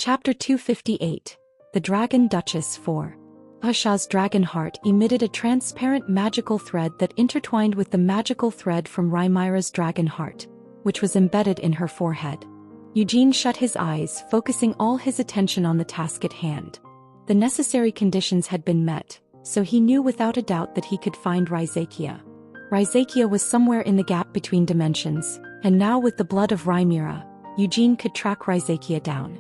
Chapter 258. The Dragon Duchess 4. Asha's dragon heart emitted a transparent magical thread that intertwined with the magical thread from Rhaimyra's dragon heart, which was embedded in her forehead. Eugene shut his eyes, focusing all his attention on the task at hand. The necessary conditions had been met, so he knew without a doubt that he could find Rhysakia. Rhysakia was somewhere in the gap between dimensions, and now with the blood of Rhaimyra, Eugene could track Rhysakia down.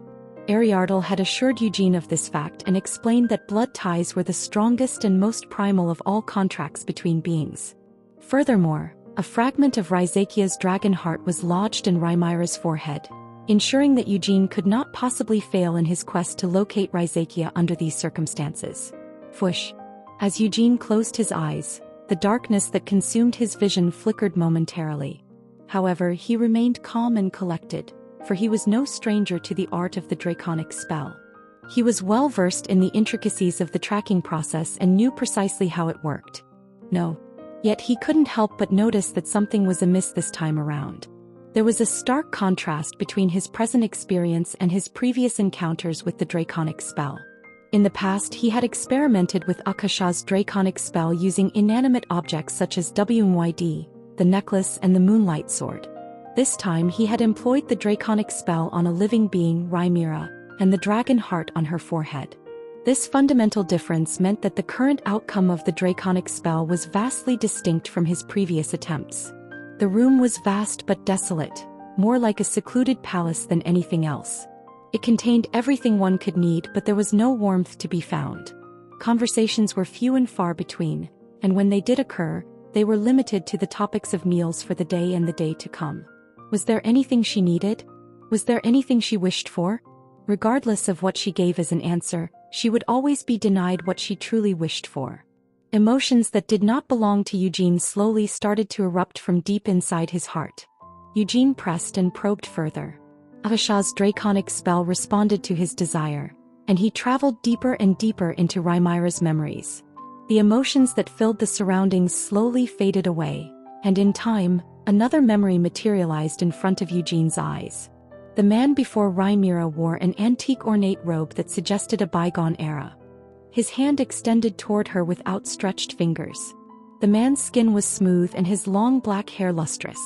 Ariardel had assured Eugene of this fact and explained that blood ties were the strongest and most primal of all contracts between beings. Furthermore, a fragment of Rhysakia's dragon heart was lodged in Rhaimyra's forehead, ensuring that Eugene could not possibly fail in his quest to locate Rhysakia under these circumstances. Whoosh! As Eugene closed his eyes, the darkness that consumed his vision flickered momentarily. However, he remained calm and collected, for he was no stranger to the art of the draconic spell. He was well versed in the intricacies of the tracking process and knew precisely how it worked. Yet he couldn't help but notice that something was amiss this time around. There was a stark contrast between his present experience and his previous encounters with the draconic spell. In the past, he had experimented with Akasha's draconic spell using inanimate objects such as Wmyd, the necklace and the moonlight sword. This time he had employed the draconic spell on a living being, Rhaimyra, and the dragon heart on her forehead. This fundamental difference meant that the current outcome of the draconic spell was vastly distinct from his previous attempts. The room was vast but desolate, more like a secluded palace than anything else. It contained everything one could need, but there was no warmth to be found. Conversations were few and far between, and when they did occur, they were limited to the topics of meals for the day and the day to come. Was there anything she needed? Was there anything she wished for? Regardless of what she gave as an answer, she would always be denied what she truly wished for. Emotions that did not belong to Eugene slowly started to erupt from deep inside his heart. Eugene pressed and probed further. Akasha's draconic spell responded to his desire, and he traveled deeper and deeper into Rhaimyra's memories. The emotions that filled the surroundings slowly faded away, and in time, another memory materialized in front of Eugene's eyes. The man before Rhaimyra wore an antique ornate robe that suggested a bygone era. His hand extended toward her with outstretched fingers. The man's skin was smooth and his long black hair lustrous.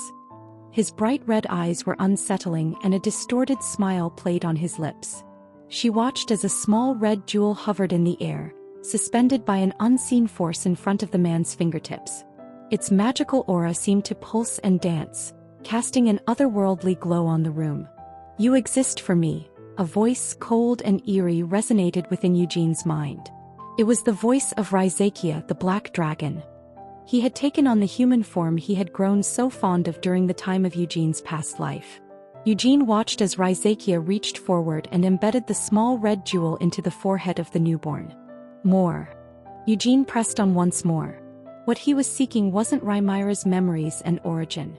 His bright red eyes were unsettling and a distorted smile played on his lips. She watched as a small red jewel hovered in the air, suspended by an unseen force in front of the man's fingertips. Its magical aura seemed to pulse and dance, casting an otherworldly glow on the room. "You exist for me," a voice cold and eerie resonated within Eugene's mind. It was the voice of Rhysakia, the black dragon. He had taken on the human form he had grown so fond of during the time of Eugene's past life. Eugene watched as Rhysakia reached forward and embedded the small red jewel into the forehead of the newborn. More. Eugene pressed on once more. What he was seeking wasn't Rhaimyra's memories and origin.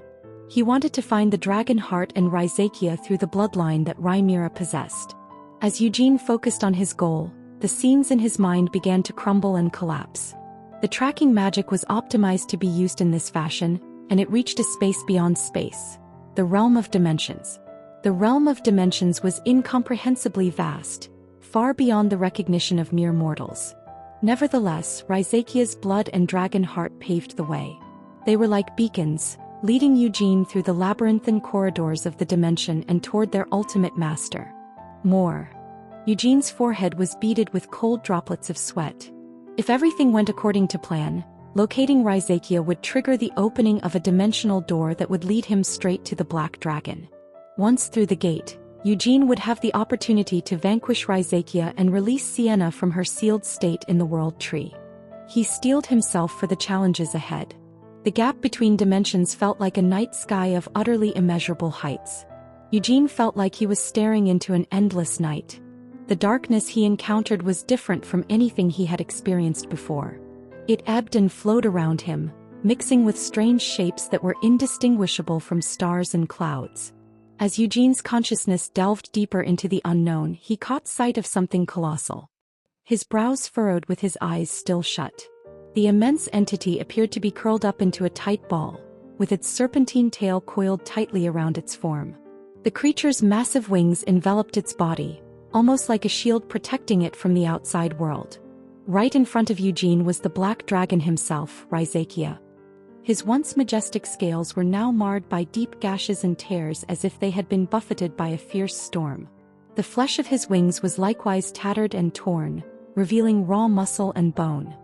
He wanted to find the dragon heart and Rhysakia through the bloodline that Rhaimyra possessed. As Eugene focused on his goal, the scenes in his mind began to crumble and collapse. The tracking magic was optimized to be used in this fashion, and it reached a space beyond space. The realm of dimensions. The realm of dimensions was incomprehensibly vast, far beyond the recognition of mere mortals. Nevertheless, Rhysakia's blood and dragon heart paved the way. They were like beacons, leading Eugene through the labyrinthine corridors of the dimension and toward their ultimate master. More. Eugene's forehead was beaded with cold droplets of sweat. If everything went according to plan, locating Rhysakia would trigger the opening of a dimensional door that would lead him straight to the Black Dragon. Once through the gate, Eugene would have the opportunity to vanquish Rhysakia and release Sienna from her sealed state in the World Tree. He steeled himself for the challenges ahead. The gap between dimensions felt like a night sky of utterly immeasurable heights. Eugene felt like he was staring into an endless night. The darkness he encountered was different from anything he had experienced before. It ebbed and flowed around him, mixing with strange shapes that were indistinguishable from stars and clouds. As Eugene's consciousness delved deeper into the unknown, he caught sight of something colossal. His brows furrowed with his eyes still shut. The immense entity appeared to be curled up into a tight ball, with its serpentine tail coiled tightly around its form. The creature's massive wings enveloped its body, almost like a shield protecting it from the outside world. Right in front of Eugene was the black dragon himself, Raizakia. His once majestic scales were now marred by deep gashes and tears as if they had been buffeted by a fierce storm. The flesh of his wings was likewise tattered and torn, revealing raw muscle and bone.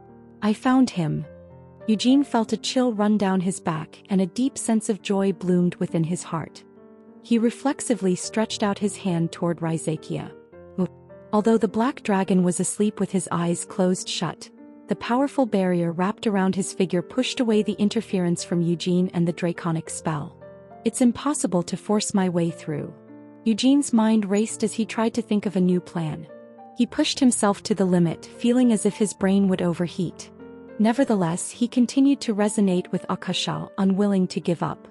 I found him. Eugene felt a chill run down his back and a deep sense of joy bloomed within his heart. He reflexively stretched out his hand toward Raizakia. Although the black dragon was asleep with his eyes closed shut, the powerful barrier wrapped around his figure pushed away the interference from Eugene and the draconic spell. It's impossible to force my way through. Eugene's mind raced as he tried to think of a new plan. He pushed himself to the limit, feeling as if his brain would overheat. Nevertheless, he continued to resonate with Akasha, unwilling to give up.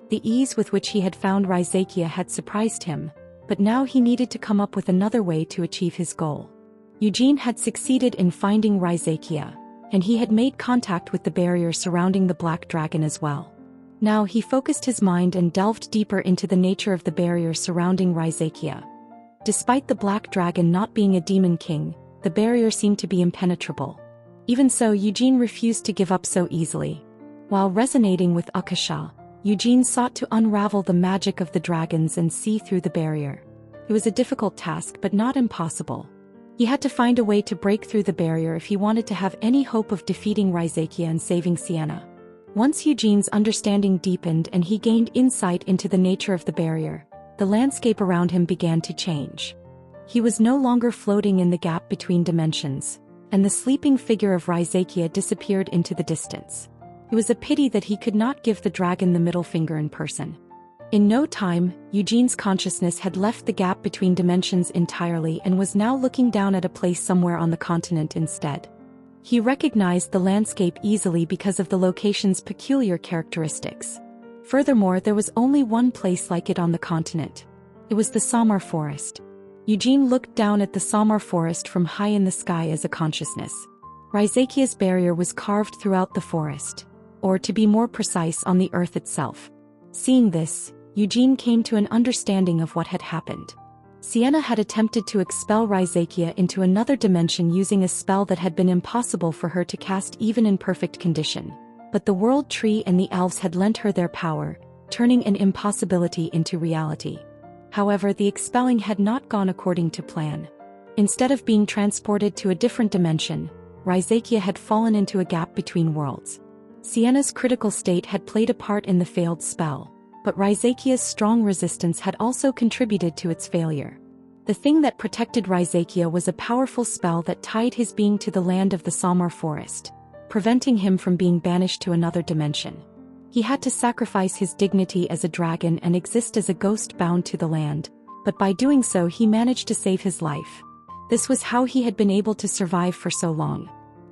The ease with which he had found Raizakia had surprised him, but now he needed to come up with another way to achieve his goal. Eugene had succeeded in finding Raizakia, and he had made contact with the barrier surrounding the black dragon as well. Now he focused his mind and delved deeper into the nature of the barrier surrounding Raizakia. Despite the black dragon not being a demon king, the barrier seemed to be impenetrable. Even so, Eugene refused to give up so easily. While resonating with Akasha, Eugene sought to unravel the magic of the dragons and see through the barrier. It was a difficult task but not impossible. He had to find a way to break through the barrier if he wanted to have any hope of defeating Raizakia and saving Sienna. Once Eugene's understanding deepened and he gained insight into the nature of the barrier, the landscape around him began to change. He was no longer floating in the gap between dimensions, and the sleeping figure of Raizakia disappeared into the distance. It was a pity that he could not give the dragon the middle finger in person. In no time, Eugene's consciousness had left the gap between dimensions entirely and was now looking down at a place somewhere on the continent instead. He recognized the landscape easily because of the location's peculiar characteristics. Furthermore, there was only one place like it on the continent. It was the Samar Forest. Eugene looked down at the Samar Forest from high in the sky as a consciousness. Raizakia's barrier was carved throughout the forest, or to be more precise, on the earth itself. Seeing this, Eugene came to an understanding of what had happened. Sienna had attempted to expel Raizakia into another dimension using a spell that had been impossible for her to cast even in perfect condition. But the World Tree and the elves had lent her their power, turning an impossibility into reality. However, the expelling had not gone according to plan. Instead of being transported to a different dimension, Raizakia had fallen into a gap between worlds. Sienna's critical state had played a part in the failed spell, but Raizakia's strong resistance had also contributed to its failure. The thing that protected Raizakia was a powerful spell that tied his being to the land of the Samar Forest, preventing him from being banished to another dimension. He had to sacrifice his dignity as a dragon and exist as a ghost bound to the land, but by doing so he managed to save his life. This was how he had been able to survive for so long.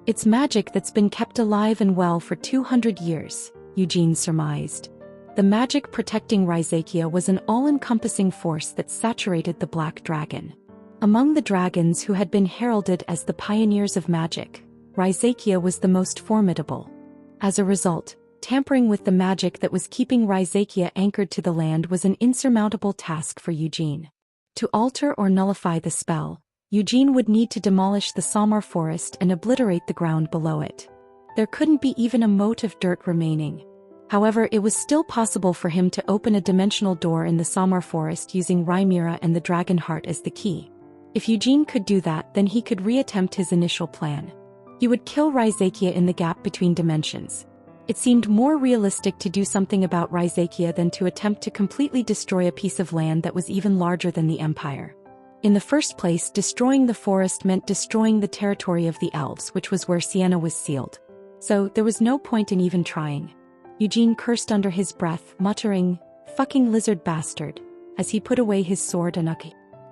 It's magic that's been kept alive and well for 200 years, Eugene surmised. The magic protecting Raizakia was an all-encompassing force that saturated the black dragon. Among the dragons who had been heralded as the pioneers of magic, Raizakia was the most formidable. As a result, tampering with the magic that was keeping Raizakia anchored to the land was an insurmountable task for Eugene. To alter or nullify the spell, Eugene would need to demolish the Samar Forest and obliterate the ground below it. There couldn't be even a mote of dirt remaining. However, it was still possible for him to open a dimensional door in the Samar Forest using Rhaimira and the Dragon Heart as the key. If Eugene could do that, then he could reattempt his initial plan. He would kill Raizakia in the gap between dimensions. It seemed more realistic to do something about Raizakia than to attempt to completely destroy a piece of land that was even larger than the Empire. In the first place, destroying the forest meant destroying the territory of the elves, which was where Sienna was sealed. So, there was no point in even trying. Eugene cursed under his breath, muttering, "Fucking lizard bastard," as he put away his sword and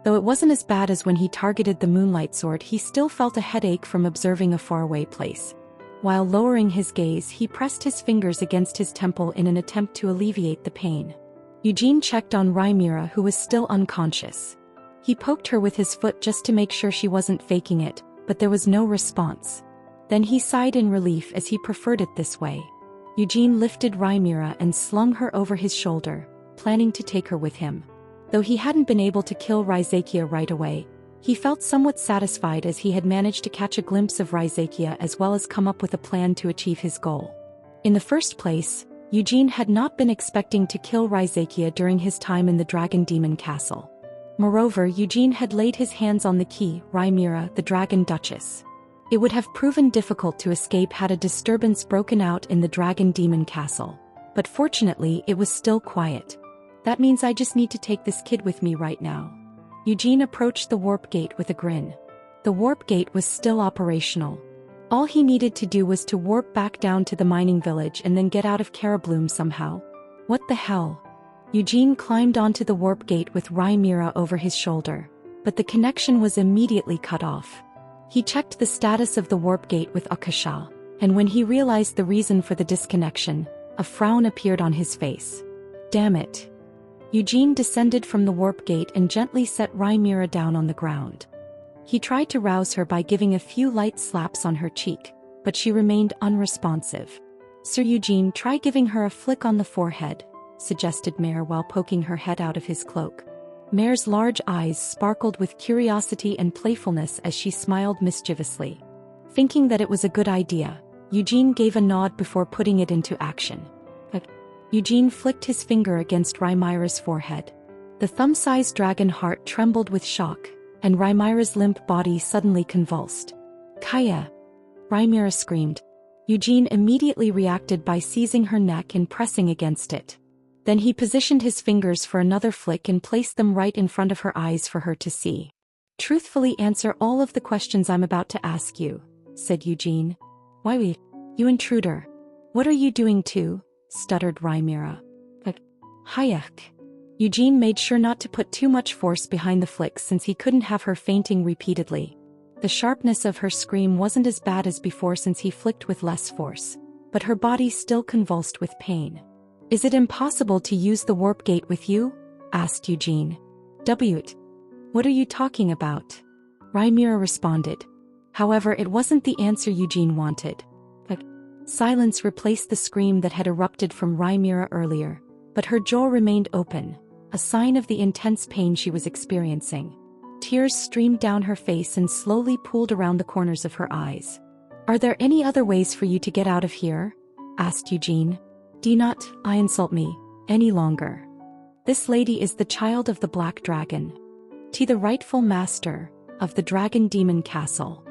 Though it wasn't as bad as when he targeted the moonlight sword, he still felt a headache from observing a faraway place. While lowering his gaze, he pressed his fingers against his temple in an attempt to alleviate the pain. Eugene checked on Rhaimira, who was still unconscious. He poked her with his foot just to make sure she wasn't faking it, but there was no response. Then he sighed in relief as he preferred it this way. Eugene lifted Rhaimira and slung her over his shoulder, planning to take her with him. Though he hadn't been able to kill Raizakia right away, He felt somewhat satisfied as he had managed to catch a glimpse of Raizakia as well as come up with a plan to achieve his goal. In the first place, Eugene had not been expecting to kill Raizakia during his time in the Dragon Demon Castle. Moreover, Eugene had laid his hands on the key, Rhaenyra, the Dragon Duchess. It would have proven difficult to escape had a disturbance broken out in the Dragon Demon Castle. But fortunately, it was still quiet. That means I just need to take this kid with me right now. Eugene approached the warp gate with a grin. The warp gate was still operational. All he needed to do was to warp back down to the mining village and then get out of Carabloom somehow. What the hell? Eugene climbed onto the warp gate with Rhaenyra over his shoulder, but the connection was immediately cut off. He checked the status of the warp gate with Akasha, and when he realized the reason for the disconnection, a frown appeared on his face. Damn it. Eugene descended from the warp gate and gently set Rhaenyra down on the ground. He tried to rouse her by giving a few light slaps on her cheek, but she remained unresponsive. Sir Eugene, try giving her a flick on the forehead, suggested Mare while poking her head out of his cloak. Mare's large eyes sparkled with curiosity and playfulness as she smiled mischievously. Thinking that it was a good idea, Eugene gave a nod before putting it into action. Eugene flicked his finger against Rhaenyra's forehead. The thumb-sized dragon heart trembled with shock, and Rhaenyra's limp body suddenly convulsed. Kaya! Rhaenyra screamed. Eugene immediately reacted by seizing her neck and pressing against it. Then he positioned his fingers for another flick and placed them right in front of her eyes for her to see. Truthfully answer all of the questions I'm about to ask you, said Eugene. Why, you intruder. What are you doing too? Stuttered Rhaenyra. Hayek. Eugene made sure not to put too much force behind the flicks since he couldn't have her fainting repeatedly. The sharpness of her scream wasn't as bad as before since he flicked with less force, but her body still convulsed with pain. Is it impossible to use the warp gate with you? Asked Eugene. What are you talking about? Rhaenyra responded. However, it wasn't the answer Eugene wanted. Silence replaced the scream that had erupted from Rhaenyra earlier, but her jaw remained open, a sign of the intense pain she was experiencing. Tears streamed down her face and slowly pooled around the corners of her eyes. Are there any other ways for you to get out of here? Asked Eugene. Do not, insult me, any longer. This lady is the child of the Black Dragon. The rightful master of the Dragon Demon Castle.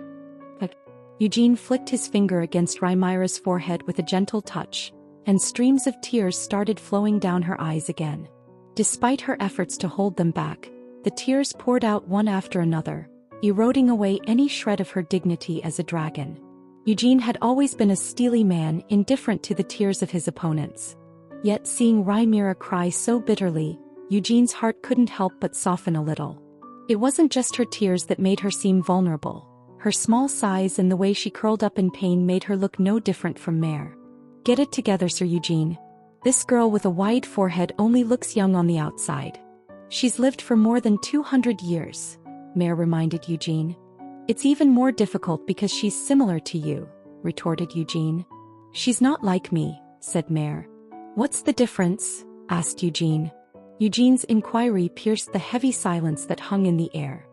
Eugene flicked his finger against Rhaenyra's forehead with a gentle touch, and streams of tears started flowing down her eyes again. Despite her efforts to hold them back, the tears poured out one after another, eroding away any shred of her dignity as a dragon. Eugene had always been a steely man, indifferent to the tears of his opponents. Yet seeing Rhaenyra cry so bitterly, Eugene's heart couldn't help but soften a little. It wasn't just her tears that made her seem vulnerable. Her small size and the way she curled up in pain made her look no different from Mare. Get it together, Sir Eugene. This girl with a wide forehead only looks young on the outside. She's lived for more than 200 years, Mare reminded Eugene. It's even more difficult because she's similar to you, retorted Eugene. She's not like me, said Mare. What's the difference? Asked Eugene. Eugene's inquiry pierced the heavy silence that hung in the air.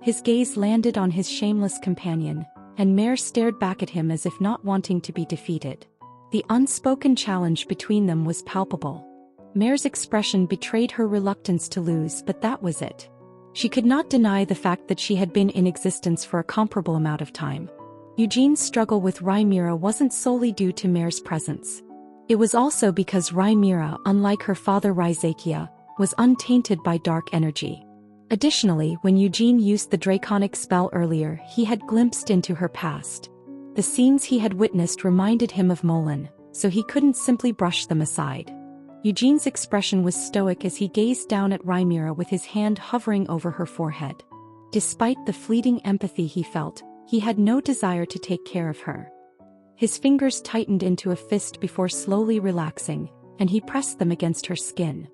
His gaze landed on his shameless companion, and Mare stared back at him as if not wanting to be defeated. The unspoken challenge between them was palpable. Mare's expression betrayed her reluctance to lose, but that was it. She could not deny the fact that she had been in existence for a comparable amount of time. Eugene's struggle with Rhaenyra wasn't solely due to Mare's presence. It was also because Rhaenyra, unlike her father Raizakia, was untainted by dark energy. Additionally, when Eugene used the draconic spell earlier, he had glimpsed into her past. The scenes he had witnessed reminded him of Molan, so he couldn't simply brush them aside. Eugene's expression was stoic as he gazed down at Rhaenyra with his hand hovering over her forehead. Despite the fleeting empathy he felt, he had no desire to take care of her. His fingers tightened into a fist before slowly relaxing, and he pressed them against her skin.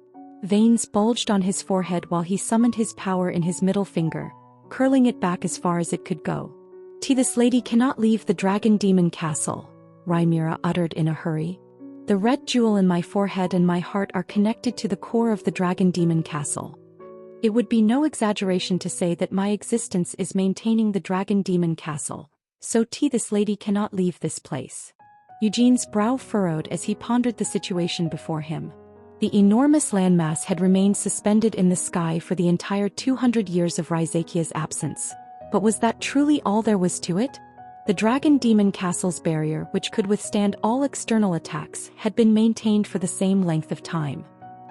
Veins bulged on his forehead while he summoned his power in his middle finger, curling it back as far as it could go. This lady cannot leave the Dragon Demon Castle, Rhaenyra uttered in a hurry. The red jewel in my forehead and my heart are connected to the core of the Dragon Demon Castle. It would be no exaggeration to say that my existence is maintaining the Dragon Demon Castle, so this lady cannot leave this place. Eugene's brow furrowed as he pondered the situation before him. The enormous landmass had remained suspended in the sky for the entire 200 years of Raizakia's absence. But was that truly all there was to it? The Dragon Demon Castle's barrier, which could withstand all external attacks, had been maintained for the same length of time.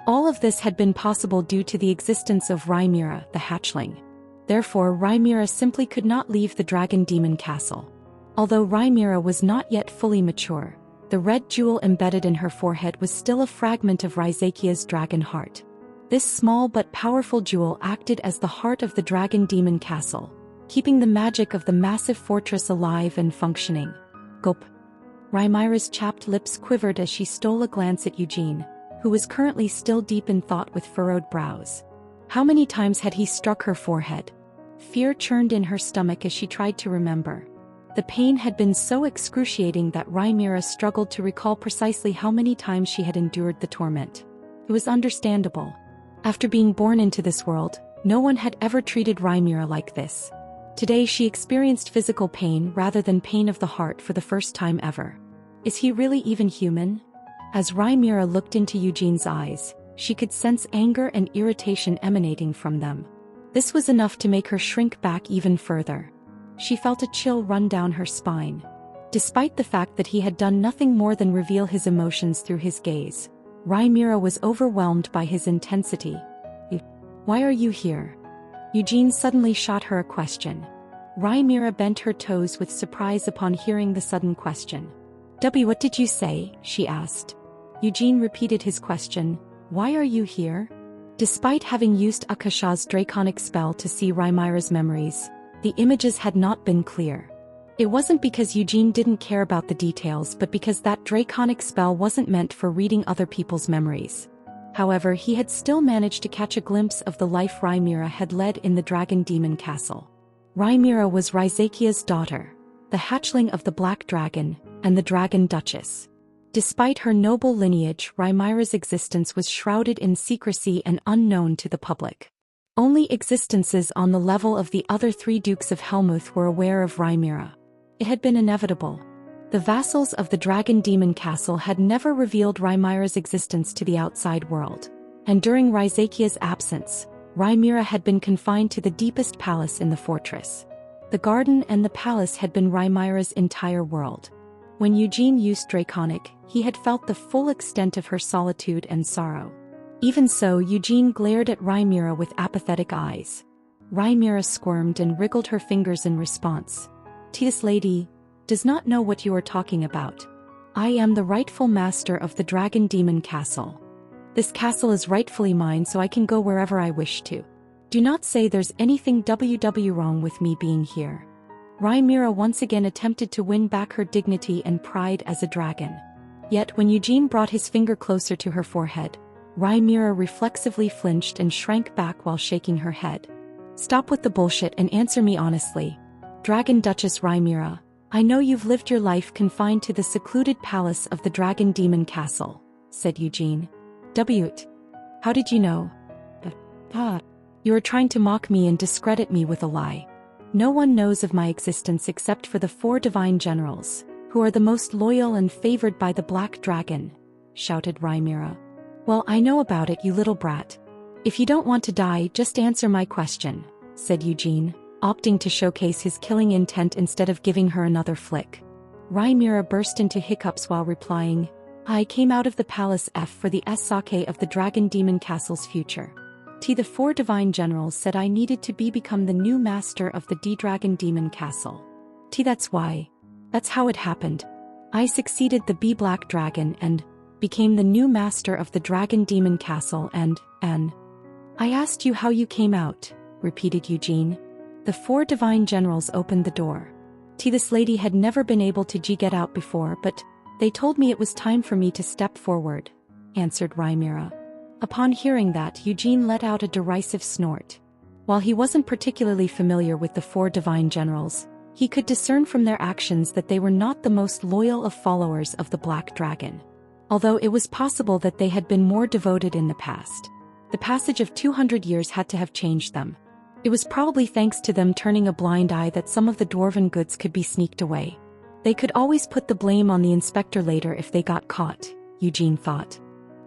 All of this had been possible due to the existence of Rhaimira, the hatchling. Therefore, Rhaimira simply could not leave the Dragon Demon Castle. Although Rhaimira was not yet fully mature, the red jewel embedded in her forehead was still a fragment of Raizakia's dragon heart. This small but powerful jewel acted as the heart of the Dragon Demon Castle, keeping the magic of the massive fortress alive and functioning. Gulp. Rhaimira's chapped lips quivered as she stole a glance at Eugene, who was currently still deep in thought with furrowed brows. How many times had he struck her forehead? Fear churned in her stomach as she tried to remember. The pain had been so excruciating that Rhaimira struggled to recall precisely how many times she had endured the torment. It was understandable. After being born into this world, no one had ever treated Rhaimira like this. Today she experienced physical pain rather than pain of the heart for the first time ever. Is he really even human? As Rhaimira looked into Eugene's eyes, she could sense anger and irritation emanating from them. This was enough to make her shrink back even further. She felt a chill run down her spine. Despite the fact that he had done nothing more than reveal his emotions through his gaze, Rhaimira was overwhelmed by his intensity. "Why are you here?" Eugene suddenly shot her a question. Rhaimira bent her toes with surprise upon hearing the sudden question. "What did you say?" she asked. Eugene repeated his question, "Why are you here?" Despite having used Akasha's draconic spell to see Rhaimira's memories, the images had not been clear. It wasn't because Eugene didn't care about the details but because that draconic spell wasn't meant for reading other people's memories. However, he had still managed to catch a glimpse of the life Rhaimira had led in the Dragon Demon Castle. Rhaimira was Raizakia's daughter, the hatchling of the Black Dragon, and the Dragon Duchess. Despite her noble lineage, Rhaimira's existence was shrouded in secrecy and unknown to the public. Only existences on the level of the other three Dukes of Helmuth were aware of Rhaimira. It had been inevitable. The vassals of the Dragon Demon Castle had never revealed Rhaimira's existence to the outside world, and during Raizakia's absence, Rhaimira had been confined to the deepest palace in the fortress. The garden and the palace had been Rhaimira's entire world. When Eugene used Draconic, he had felt the full extent of her solitude and sorrow. Even so, Eugene glared at Rhaimira with apathetic eyes. Rhaimira squirmed and wriggled her fingers in response. "This lady does not know what you are talking about. I am the rightful master of the Dragon Demon Castle. This castle is rightfully mine, so I can go wherever I wish to. Do not say there's anything wrong with me being here." Rhaimira once again attempted to win back her dignity and pride as a dragon. Yet when Eugene brought his finger closer to her forehead, Rhaimira reflexively flinched and shrank back while shaking her head. "Stop with the bullshit and answer me honestly. Dragon Duchess Rhaimira, I know you've lived your life confined to the secluded palace of the Dragon Demon Castle," said Eugene. "How did you know?" "You are trying to mock me and discredit me with a lie. No one knows of my existence except for the 4 divine generals, who are the most loyal and favored by the Black Dragon," shouted Rhaimira. "Well, I know about it, you little brat. If you don't want to die, just answer my question," said Eugene, opting to showcase his killing intent instead of giving her another flick. Rhaimira burst into hiccups while replying, "I came out of the palace for the sake of the Dragon Demon Castle's future. The 4 divine generals said I needed to become the new master of the Dragon Demon Castle. That's why. That's how it happened. I succeeded the Black Dragon and became the new master of the Dragon Demon Castle and I asked you how you came out," repeated Eugene. The 4 divine generals opened the door. This lady had never been able to get out before, but they told me it was time for me to step forward," answered Rhaimira. Upon hearing that, Eugene let out a derisive snort. While he wasn't particularly familiar with the 4 divine generals, he could discern from their actions that they were not the most loyal of followers of the Black Dragon. Although it was possible that they had been more devoted in the past. The passage of 200 years had to have changed them. It was probably thanks to them turning a blind eye that some of the dwarven goods could be sneaked away. They could always put the blame on the inspector later if they got caught, Eugene thought.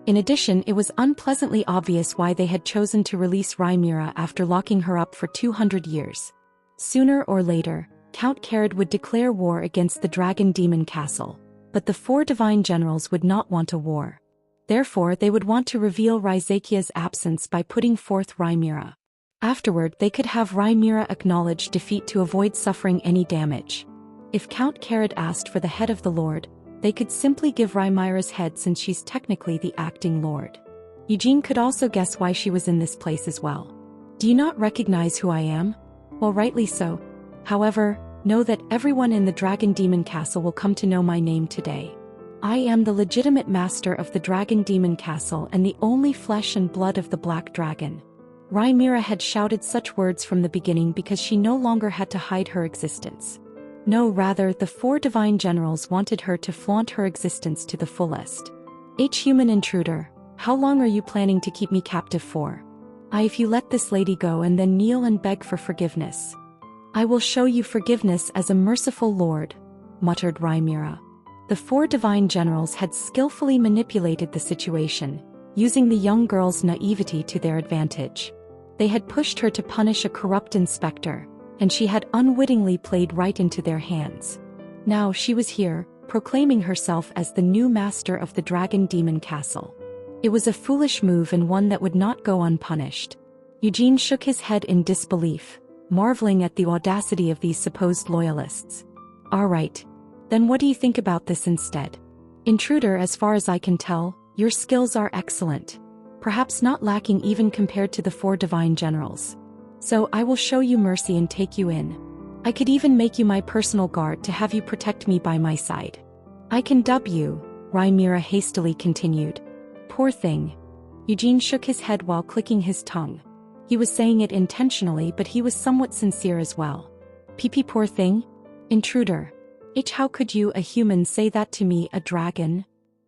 In addition, it was unpleasantly obvious why they had chosen to release Rhaenyra after locking her up for 200 years. Sooner or later, Count Carid would declare war against the Dragon Demon Castle. But the 4 divine generals would not want a war. Therefore, they would want to reveal Rhyzakia's absence by putting forth Rhaenyra. Afterward, they could have Rhaenyra acknowledge defeat to avoid suffering any damage. If Count Carid asked for the head of the lord, they could simply give Rhaenyra's head since she's technically the acting lord. Eugene could also guess why she was in this place as well. Do you not recognize who I am? Well, rightly so. However, know that everyone in the Dragon Demon Castle will come to know my name today. I am the legitimate master of the Dragon Demon Castle and the only flesh and blood of the Black Dragon. Rhaenyra had shouted such words from the beginning because she no longer had to hide her existence. No, rather, the 4 divine generals wanted her to flaunt her existence to the fullest. Human intruder, how long are you planning to keep me captive for? If you let this lady go and then kneel and beg for forgiveness. I will show you forgiveness as a merciful lord, muttered Rhaenyra. The 4 divine generals had skillfully manipulated the situation, using the young girl's naivety to their advantage. They had pushed her to punish a corrupt inspector, and she had unwittingly played right into their hands. Now she was here, proclaiming herself as the new master of the Dragon Demon Castle. It was a foolish move and one that would not go unpunished. Eugene shook his head in disbelief, marveling at the audacity of these supposed loyalists. All right. Then what do you think about this instead? Intruder, as far as I can tell, your skills are excellent. Perhaps not lacking even compared to the 4 divine generals. So I will show you mercy and take you in. I could even make you my personal guard to have you protect me by my side. I can dub you, Rhaenyra hastily continued. Poor thing. Eugene shook his head while clicking his tongue. He was saying it intentionally, but he was somewhat sincere as well. PP, poor thing? Intruder. How could you, a human, say that to me, a dragon?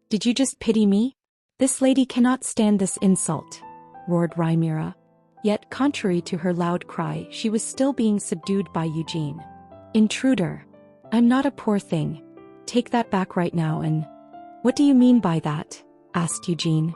Did you just pity me? This lady cannot stand this insult, roared Rhaenyra. Yet, contrary to her loud cry, she was still being subdued by Eugene. Intruder. I'm not a poor thing. Take that back right now and... What do you mean by that? Asked Eugene.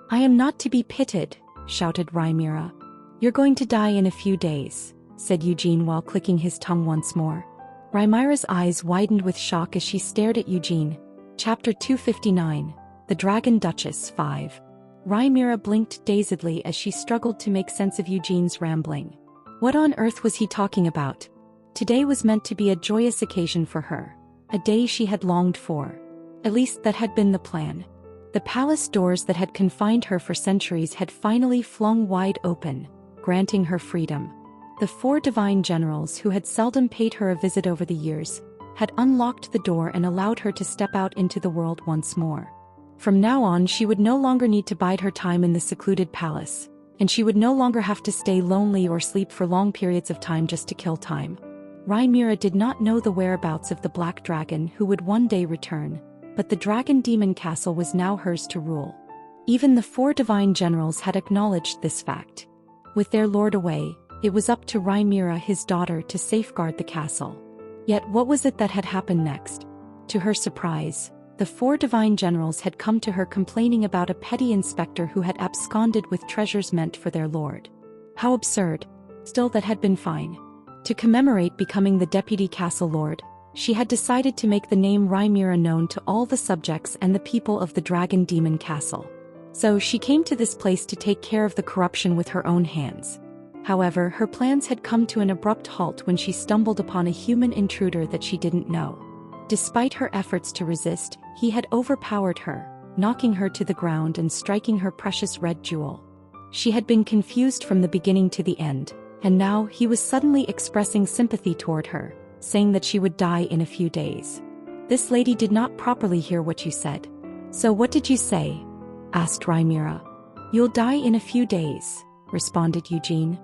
I am not to be pitied, shouted Rhaenyra. You're going to die in a few days, said Eugene while clicking his tongue once more. Rhaenyra's eyes widened with shock as she stared at Eugene. Chapter 259. The Dragon Duchess 5. Rhaenyra blinked dazedly as she struggled to make sense of Eugene's rambling. What on earth was he talking about? Today was meant to be a joyous occasion for her, a day she had longed for. At least that had been the plan. The palace doors that had confined her for centuries had finally flung wide open, granting her freedom. The 4 divine generals who had seldom paid her a visit over the years had unlocked the door and allowed her to step out into the world once more. From now on, she would no longer need to bide her time in the secluded palace, and she would no longer have to stay lonely or sleep for long periods of time just to kill time. Rhaenyra did not know the whereabouts of the Black Dragon who would one day return, but the Dragon Demon Castle was now hers to rule. Even the 4 divine generals had acknowledged this fact. With their lord away, it was up to Rhaenyra, his daughter, to safeguard the castle. Yet what was it that had happened next? To her surprise, the 4 divine generals had come to her complaining about a petty inspector who had absconded with treasures meant for their lord. How absurd. Still, that had been fine. To commemorate becoming the deputy castle lord, she had decided to make the name Rhaenyra known to all the subjects and the people of the Dragon Demon Castle. So she came to this place to take care of the corruption with her own hands. However, her plans had come to an abrupt halt when she stumbled upon a human intruder that she didn't know. Despite her efforts to resist, he had overpowered her, knocking her to the ground and striking her precious red jewel. She had been confused from the beginning to the end, and now he was suddenly expressing sympathy toward her, saying that she would die in a few days. This lady did not properly hear what you said. So what did you say? Asked Rhaenyra. You'll die in a few days, responded Eugene.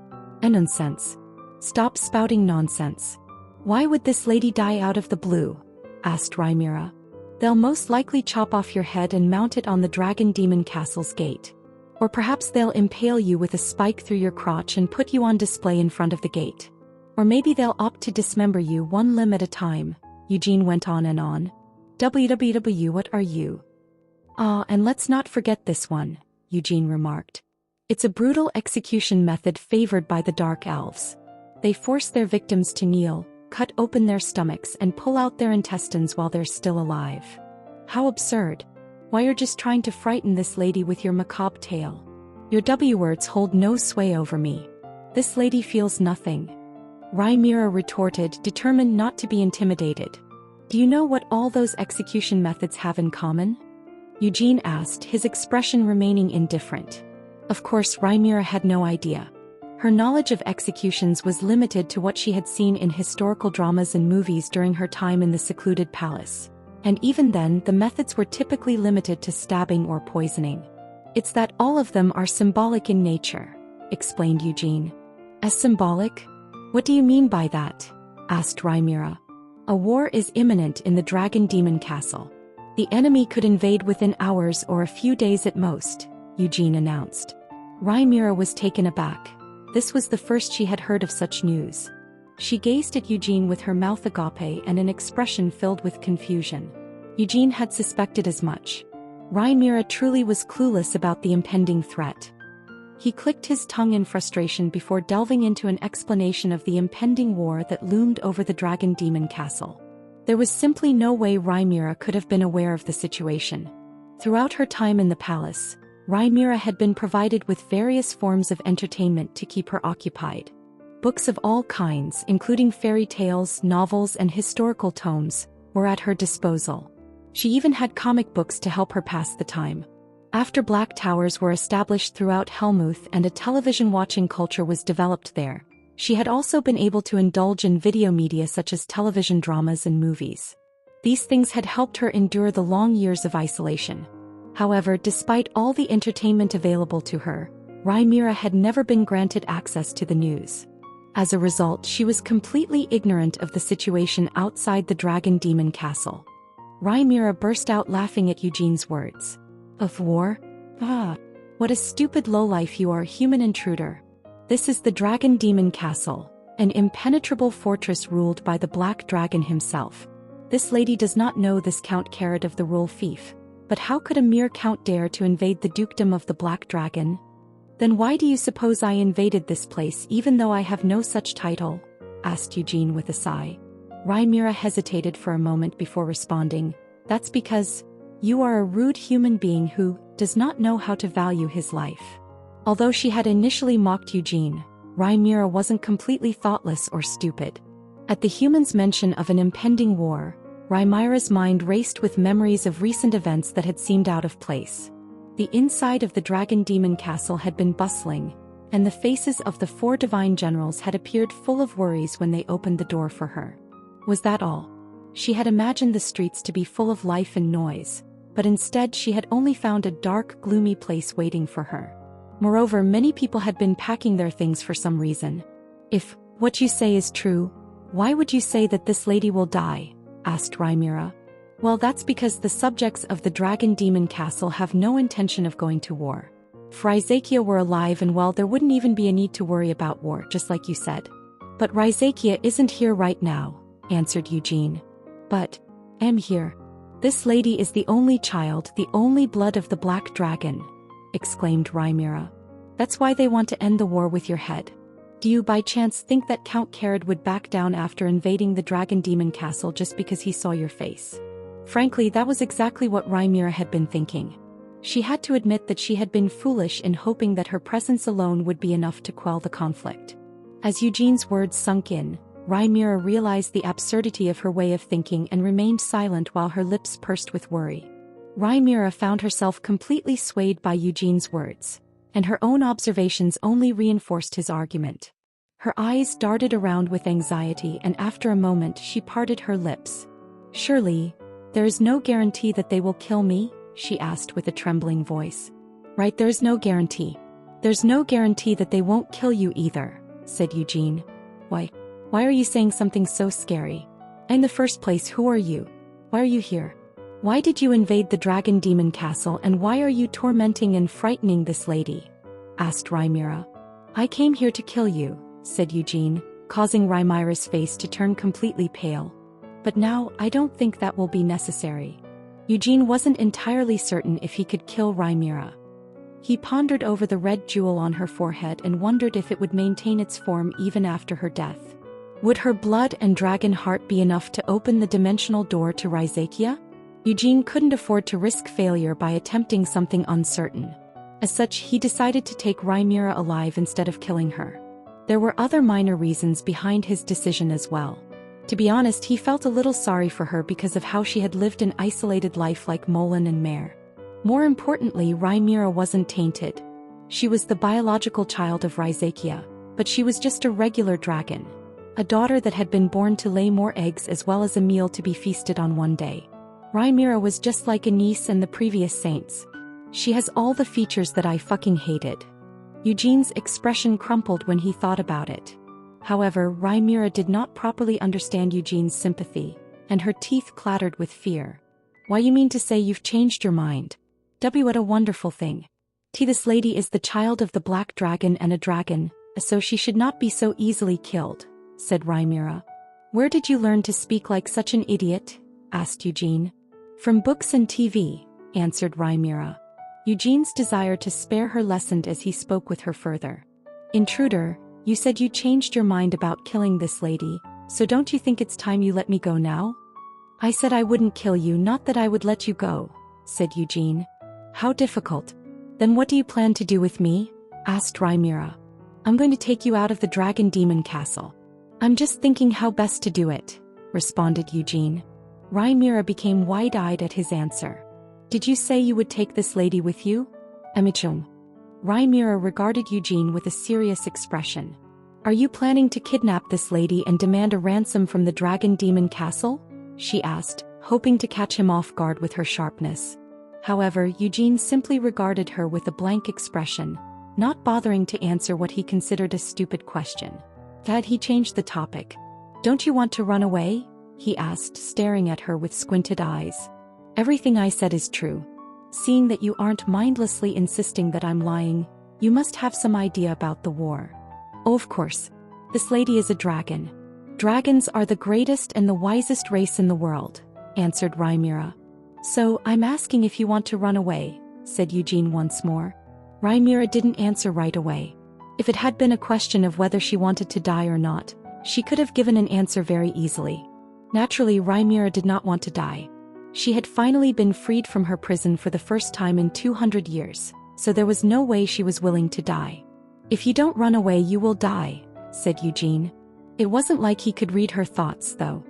Nonsense. Stop spouting nonsense. Why would this lady die out of the blue? Asked Rhaenyra. They'll most likely chop off your head and mount it on the Dragon Demon Castle's gate. Or perhaps they'll impale you with a spike through your crotch and put you on display in front of the gate. Or maybe they'll opt to dismember you one limb at a time, Eugene went on and on. WWW, what are you? Ah, and let's not forget this one, Eugene remarked. It's a brutal execution method favored by the Dark Elves. They force their victims to kneel, cut open their stomachs and pull out their intestines while they're still alive. How absurd. Why, you're just trying to frighten this lady with your macabre tale. Your W words hold no sway over me. This lady feels nothing. Rhaenyra retorted, determined not to be intimidated. Do you know what all those execution methods have in common? Eugene asked, his expression remaining indifferent. Of course, Rhaenyra had no idea. Her knowledge of executions was limited to what she had seen in historical dramas and movies during her time in the secluded palace. And even then, the methods were typically limited to stabbing or poisoning. It's that all of them are symbolic in nature, explained Eugene. As symbolic? What do you mean by that? Asked Rhaenyra. A war is imminent in the Dragon Demon Castle. The enemy could invade within hours or a few days at most, Eugene announced. Rhaenyra was taken aback. This was the first she had heard of such news. She gazed at Eugene with her mouth agape and an expression filled with confusion. Eugene had suspected as much. Rhaenyra truly was clueless about the impending threat. He clicked his tongue in frustration before delving into an explanation of the impending war that loomed over the Dragon Demon Castle. There was simply no way Rhaenyra could have been aware of the situation. Throughout her time in the palace, Rhaenyra had been provided with various forms of entertainment to keep her occupied. Books of all kinds, including fairy tales, novels, and historical tomes, were at her disposal. She even had comic books to help her pass the time. After Black Towers were established throughout Helmuth and a television-watching culture was developed there, she had also been able to indulge in video media such as television dramas and movies. These things had helped her endure the long years of isolation. However, despite all the entertainment available to her, Rhaenyra had never been granted access to the news. As a result, she was completely ignorant of the situation outside the Dragon Demon Castle. Rhaenyra burst out laughing at Eugene's words. Of war? Ah, what a stupid lowlife you are, human intruder. This is the Dragon Demon Castle, an impenetrable fortress ruled by the Black Dragon himself. This lady does not know this Count Carrot of the Royal Fief, but how could a mere count dare to invade the dukedom of the Black Dragon? Then why do you suppose I invaded this place even though I have no such title? Asked Eugene with a sigh. Rhaenyra hesitated for a moment before responding. That's because you are a rude human being who does not know how to value his life. Although she had initially mocked Eugene, Rhaenyra wasn't completely thoughtless or stupid. At the human's mention of an impending war, Rhaenyra's mind raced with memories of recent events that had seemed out of place. The inside of the Dragon Demon Castle had been bustling, and the faces of the 4 divine generals had appeared full of worries when they opened the door for her. Was that all? She had imagined the streets to be full of life and noise, but instead she had only found a dark, gloomy place waiting for her. Moreover, many people had been packing their things for some reason. If what you say is true, why would you say that this lady will die? Asked Rhaenyra. Well, that's because the subjects of the Dragon Demon Castle have no intention of going to war. If Rhysakia were alive and well, there wouldn't even be a need to worry about war, just like you said. But Rhysakia isn't here right now, answered Eugene. But I'm here. This lady is the only child, the only blood of the Black Dragon, exclaimed Rhaenyra. That's why they want to end the war with your head. Do you by chance think that Count Carrot would back down after invading the Dragon Demon Castle just because he saw your face? Frankly, that was exactly what Rhaenyra had been thinking. She had to admit that she had been foolish in hoping that her presence alone would be enough to quell the conflict. As Eugene's words sunk in, Rhaenyra realized the absurdity of her way of thinking and remained silent while her lips pursed with worry. Rhaenyra found herself completely swayed by Eugene's words, and her own observations only reinforced his argument. Her eyes darted around with anxiety, and after a moment she parted her lips. Surely, there is no guarantee that they will kill me? She asked with a trembling voice. Right, there's no guarantee. There's no guarantee that they won't kill you either, said Eugene. Why are you saying something so scary? In the first place, who are you? Why are you here? Why did you invade the Dragon Demon Castle and why are you tormenting and frightening this lady? Asked Rhaenyra. I came here to kill you, said Eugene, causing Rhaenyra's face to turn completely pale. But now, I don't think that will be necessary. Eugene wasn't entirely certain if he could kill Rhaenyra. He pondered over the red jewel on her forehead and wondered if it would maintain its form even after her death. Would her blood and dragon heart be enough to open the dimensional door to Rhysakia? Eugene couldn't afford to risk failure by attempting something uncertain. As such, he decided to take Rhaenyra alive instead of killing her. There were other minor reasons behind his decision as well. To be honest, he felt a little sorry for her because of how she had lived an isolated life like Molan and Mare. More importantly, Rhaenyra wasn't tainted. She was the biological child of Rhysakia, but she was just a regular dragon. A daughter that had been born to lay more eggs as well as a meal to be feasted on one day. Rhaenyra was just like Aenys and the previous saints. She has all the features that I fucking hated. Eugene's expression crumpled when he thought about it. However, Rhaenyra did not properly understand Eugene's sympathy, and her teeth clattered with fear. Why, you mean to say you've changed your mind? What a wonderful thing. This lady is the child of the Black Dragon and a dragon, so she should not be so easily killed, said Rhaenyra. Where did you learn to speak like such an idiot? Asked Eugene. From books and TV, answered Rhaenyra. Eugene's desire to spare her lessened as he spoke with her further. Intruder, you said you changed your mind about killing this lady, so don't you think it's time you let me go now? I said I wouldn't kill you, not that I would let you go, said Eugene. How difficult. Then what do you plan to do with me? Asked Rhaenyra. I'm going to take you out of the Dragon Demon Castle. I'm just thinking how best to do it, responded Eugene. Rhaenyra became wide-eyed at his answer. Did you say you would take this lady with you? Emichung. Rhaenyra regarded Eugene with a serious expression. Are you planning to kidnap this lady and demand a ransom from the Dragon Demon Castle? She asked, hoping to catch him off guard with her sharpness. However, Eugene simply regarded her with a blank expression, not bothering to answer what he considered a stupid question. He changed the topic. Don't you want to run away? He asked, staring at her with squinted eyes. Everything I said is true. Seeing that you aren't mindlessly insisting that I'm lying, you must have some idea about the war. Oh, of course. This lady is a dragon. Dragons are the greatest and the wisest race in the world, answered Rhaenyra. So, I'm asking if you want to run away, said Eugene once more. Rhaenyra didn't answer right away. If it had been a question of whether she wanted to die or not, she could have given an answer very easily. Naturally, Rhaenyra did not want to die. She had finally been freed from her prison for the first time in 200 years, so there was no way she was willing to die. If you don't run away, you will die, said Eugene. It wasn't like he could read her thoughts, though.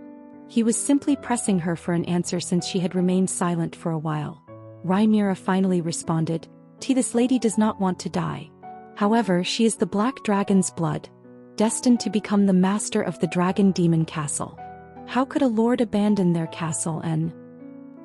He was simply pressing her for an answer since she had remained silent for a while. Rhaenyra finally responded, This lady does not want to die. However, she is the Black Dragon's blood, destined to become the master of the Dragon Demon Castle. How could a lord abandon their castle and...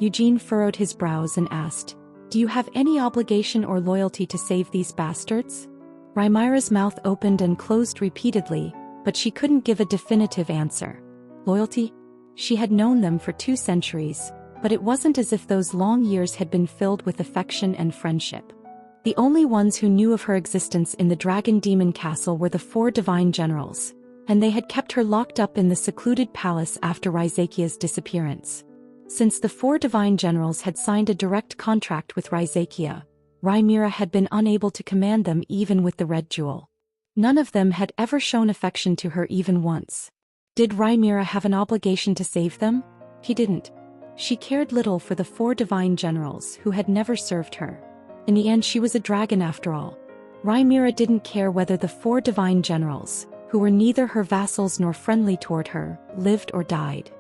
Eugene furrowed his brows and asked, Do you have any obligation or loyalty to save these bastards? Rhaenyra's mouth opened and closed repeatedly, but she couldn't give a definitive answer. Loyalty? She had known them for 2 centuries, but it wasn't as if those long years had been filled with affection and friendship. The only ones who knew of her existence in the Dragon Demon Castle were the 4 divine generals, and they had kept her locked up in the secluded palace after Rhysakia's disappearance. Since the 4 divine generals had signed a direct contract with Rhysakia, Rhaenyra had been unable to command them even with the red jewel. None of them had ever shown affection to her even once. Did Rhaenyra have an obligation to save them? He didn't. She cared little for the 4 divine generals who had never served her. In the end, she was a dragon after all. Rhaenyra didn't care whether the 4 divine generals, who were neither her vassals nor friendly toward her, lived or died.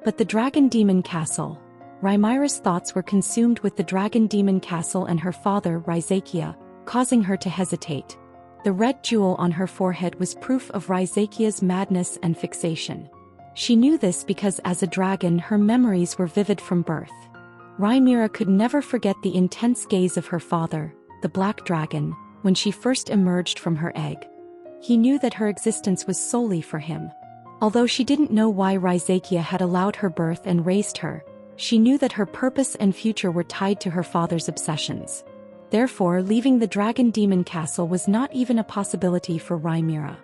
But the Dragon Demon Castle. Rhaenyra's thoughts were consumed with the Dragon Demon Castle and her father, Rhysakia, causing her to hesitate. The red jewel on her forehead was proof of Rhysakia's madness and fixation. She knew this because as a dragon her memories were vivid from birth. Rhaenyra could never forget the intense gaze of her father, the Black Dragon, when she first emerged from her egg. He knew that her existence was solely for him. Although she didn't know why Rhysakia had allowed her birth and raised her, She knew that her purpose and future were tied to her father's obsessions. Therefore, leaving the Dragon Demon Castle was not even a possibility for Rhaenyra.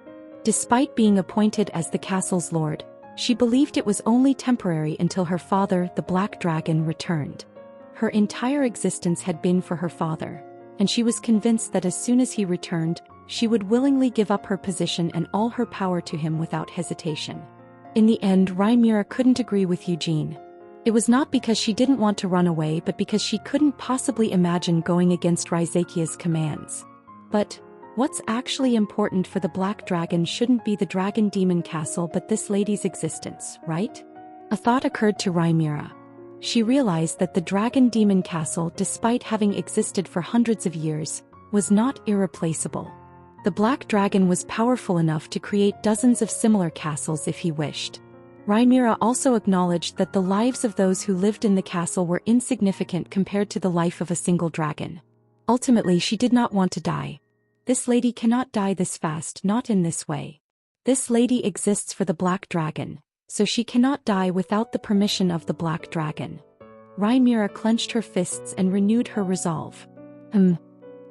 Despite being appointed as the castle's lord, she believed it was only temporary until her father, the Black Dragon, returned. Her entire existence had been for her father, and she was convinced that as soon as he returned, she would willingly give up her position and all her power to him without hesitation. In the end, Rhaenyra couldn't agree with Eugene. It was not because she didn't want to run away but because she couldn't possibly imagine going against Rhysakia's commands. But what's actually important for the Black Dragon shouldn't be the Dragon Demon Castle but this lady's existence, right? A thought occurred to Rhaenyra. She realized that the Dragon Demon Castle, despite having existed for hundreds of years, was not irreplaceable. The Black Dragon was powerful enough to create dozens of similar castles if he wished. Rhaenyra also acknowledged that the lives of those who lived in the castle were insignificant compared to the life of a single dragon. Ultimately, she did not want to die. This lady cannot die this fast, not in this way. This lady exists for the Black Dragon, so she cannot die without the permission of the Black Dragon. Rhaenyra clenched her fists and renewed her resolve.